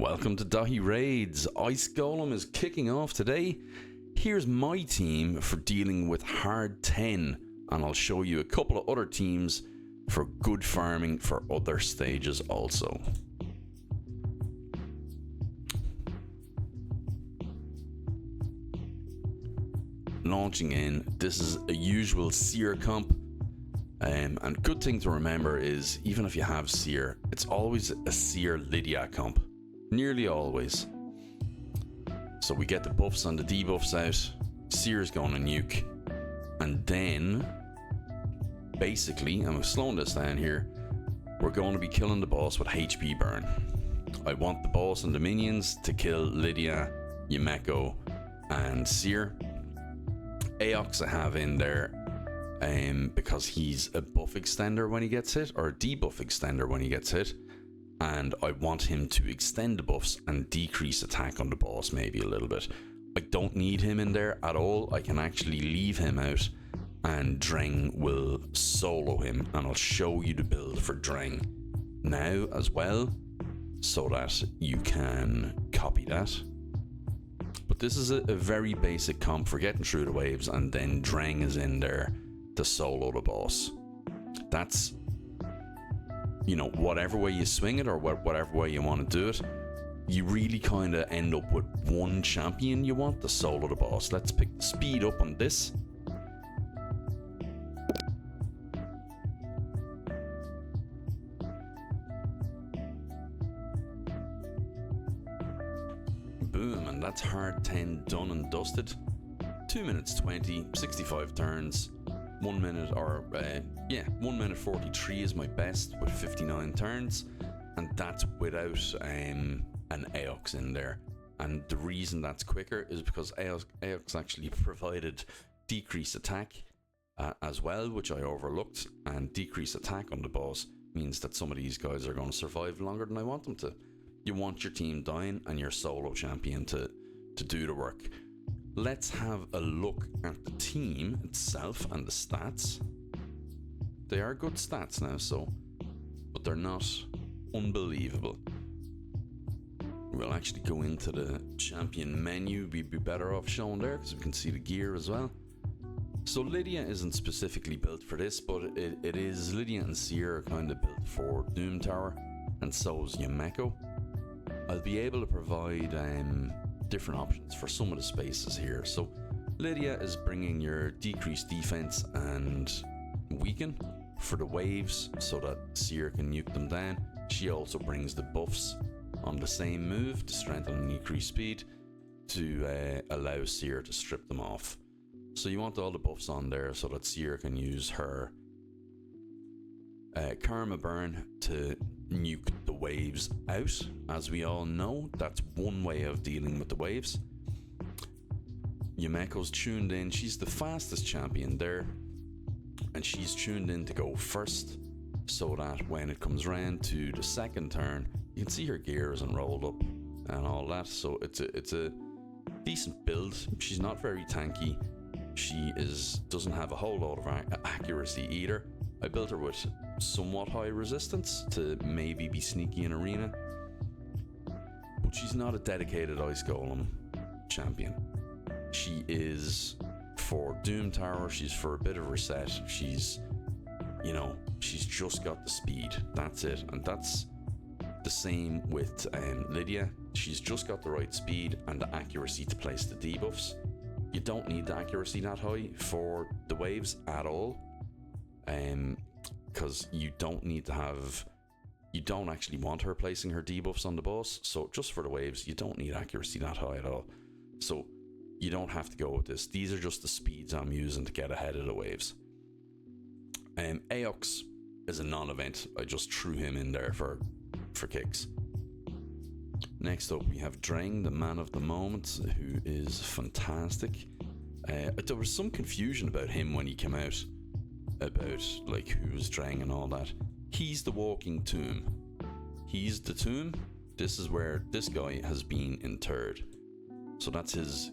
Welcome to Dahi Raids. Ice Golem is kicking off today. Here's my team for dealing with hard 10, and I'll show you a couple of other teams for good farming for other stages also. Launching in, this is a usual Seer comp. And good thing to remember is, even if you have Seer, it's always a Seer Lydia comp. Nearly always. So we get the buffs and the debuffs out. Seer's going to nuke. And then, basically, I'm slowing this down here, we're going to be killing the boss with HP burn. I want the boss and the minions to kill Lydia, Yumeko, and Seer. Aox I have in there because he's a buff extender when he gets hit, or a debuff extender when he gets hit, and I want him to extend the buffs and decrease attack on the boss maybe a little bit. I don't need him in there at all. I can actually leave him out and Dreng will solo him, and I'll show you the build for Dreng now as well so that you can copy that. But this is a very basic comp for getting through the waves, and then Dreng is in there to solo the boss. That's, you know, whatever way you swing it or whatever way you want to do it, you really kind of end up with one champion you want to solo the boss. Let's pick the speed up on this. Boom, and that's hard 10 done and dusted. 2 minutes 20, 65 turns. 1 minute, or 1 minute 43 is my best with 59 turns, and that's without an Aox in there. And the reason that's quicker is because Aox actually provided decreased attack as well, which I overlooked, and decreased attack on the boss means that some of these guys are going to survive longer than I want them to. You want your team dying and your solo champion to do the work. Let's have a look at the team itself and the stats. They are good stats now, but they're not unbelievable. We'll actually go into the champion menu. We'd be better off showing there because we can see the gear as well. So Lydia isn't specifically built for this, but it is. Lydia and Seer are kind of built for Doom Tower, and so is Yumeko. I'll be able to provide different options for some of the spaces here. So Lydia is bringing your decreased defense and weaken for the waves so that Seer can nuke them down. She also brings the buffs on the same move to strengthen and increase speed to allow Seer to strip them off. So you want all the buffs on there so that Seer can use her Karma Burn to nuke the waves out. As we all know, that's one way of dealing with the waves. Yumeko's tuned in. She's the fastest champion there, and she's tuned in to go first so that when it comes round to the second turn, you can see her gear isn't rolled up and all that. So it's a decent build. She's not very tanky. She doesn't have a whole lot of accuracy either. I built her with somewhat high resistance to maybe be sneaky in arena, but she's not a dedicated Ice Golem champion. She is for Doom Tower. She's for a bit of reset. She's just got the speed. That's it, and that's the same with Lydia. She's just got the right speed and the accuracy to place the debuffs. You don't need the accuracy that high for the waves at all. Because you don't actually want her placing her debuffs on the boss. So just for the waves, you don't need accuracy that high at all. So you don't have to go with this. These are just the speeds I'm using to get ahead of the waves. Aox is a non-event. I just threw him in there for kicks. Next up we have Dreng, the man of the moment, who is fantastic. There was some confusion about him when he came out, about like who was Dreng and all that. He's the walking tomb. He's the tomb. This is where this guy has been interred. So that's his.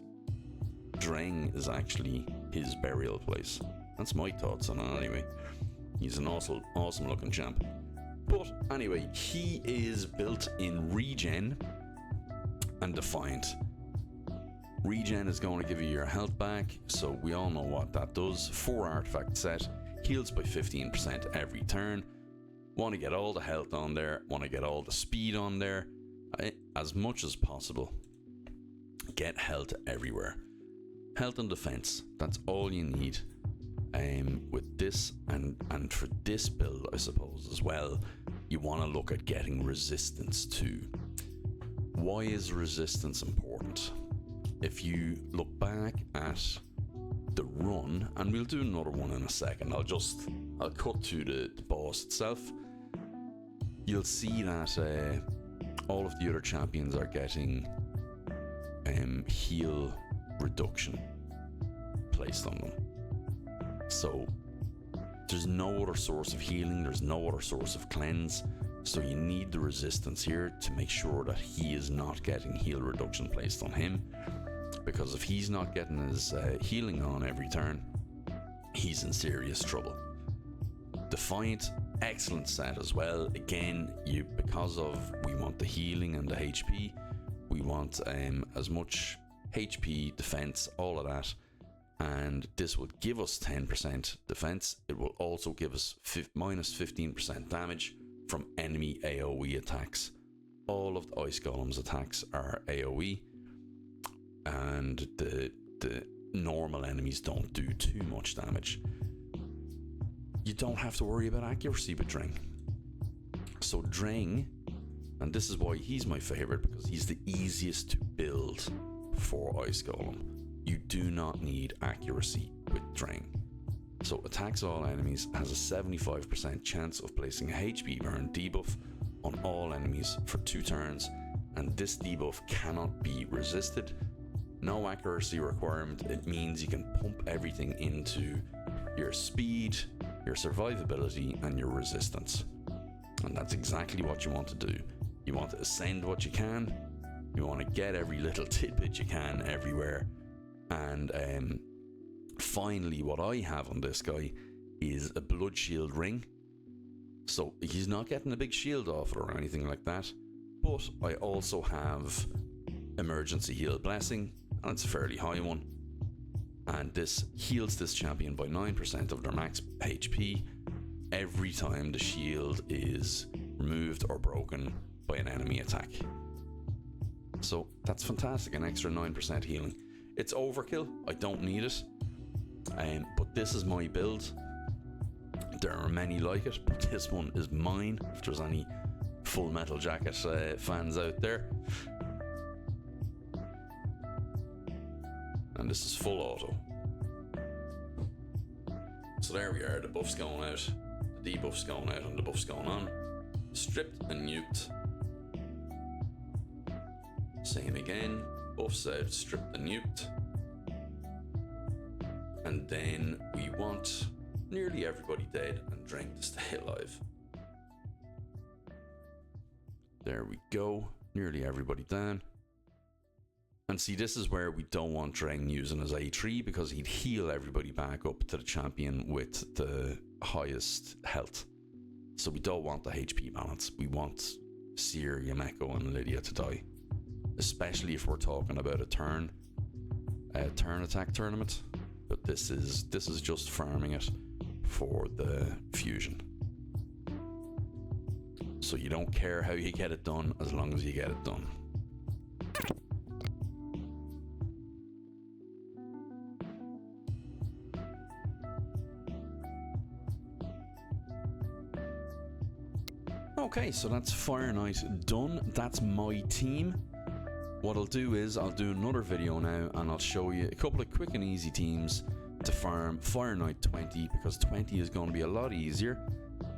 Dreng is actually his burial place. That's my thoughts on it anyway. He's an awesome looking champ. But anyway, he is built in regen and Defiant. Regen is going to give you your health back, so we all know what that does. 4 artifact set, heals by 15% every turn. Want to get all the health on there, want to get all the speed on there, as much as possible. Get health everywhere. Health and defense, that's all you need. With this, and for this build, I suppose, as well, you want to look at getting resistance too. Why is resistance important? If you look back at the run, and we'll do another one in a second, I'll cut to the boss itself. You'll see that all of the other champions are getting heal reduction placed on them. So there's no other source of healing, there's no other source of cleanse, so you need the resistance here to make sure that he is not getting heal reduction placed on him, because if he's not getting his healing on every turn, he's in serious trouble. Defiant, excellent set as well. Again, because we want the healing and the HP, we want as much HP, defense, all of that, and this will give us 10% defense. It will also give us minus 15% damage from enemy AoE attacks. All of the Ice Golem's attacks are AoE, and the normal enemies don't do too much damage. You don't have to worry about accuracy with Dreng. So Dreng, and this is why he's my favorite, because he's the easiest to build for Ice Golem. You do not need accuracy with Dreng. So attacks all enemies, has a 75% chance of placing a HP burn debuff on all enemies for 2 turns, and this debuff cannot be resisted. No accuracy requirement. It means you can pump everything into your speed, your survivability, and your resistance. And that's exactly what you want to do. You want to ascend what you can, you want to get every little tidbit you can everywhere, and finally what I have on this guy is a blood shield ring. So he's not getting a big shield off it or anything like that, but I also have emergency heal blessing, and it's a fairly high one, and this heals this champion by 9% of their max HP every time the shield is removed or broken by an enemy attack. So that's fantastic, an extra 9% healing. It's overkill, I don't need it, but this is my build. There are many like it, but this one is mine, if there's any Full Metal Jacket fans out there. And this is full auto. So there we are, the buff's going out, the debuff's going out, and the buff's going on. Stripped and nuked. Same again, buffs out, stripped and nuked. And then we want nearly everybody dead and Dreng to stay alive. There we go, nearly everybody down. And see, this is where we don't want Dreng using his A3, because he'd heal everybody back up to the champion with the highest health. So we don't want the HP balance. We want Seer, Yameko and Lydia to die. Especially if we're talking about a turn attack tournament. But this is just farming it for the fusion. So you don't care how you get it done, as long as you get it done. Okay, so that's Fire Knight done. That's my team. What I'll do is I'll do another video now, and I'll show you a couple of quick and easy teams to farm Fire Knight 20, because 20 is going to be a lot easier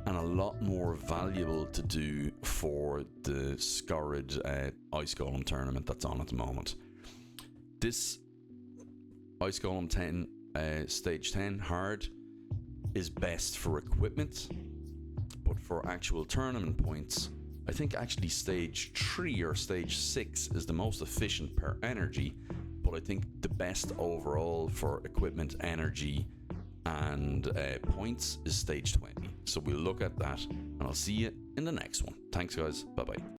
and a lot more valuable to do for the Scourge Ice Golem tournament that's on at the moment. This Ice Golem 10 stage 10 hard is best for equipment, but for actual tournament points, I think actually stage 3 or stage 6 is the most efficient per energy, but I think the best overall for equipment, energy and points is stage 20. So we'll look at that, and I'll see you in the next one. Thanks guys, bye bye.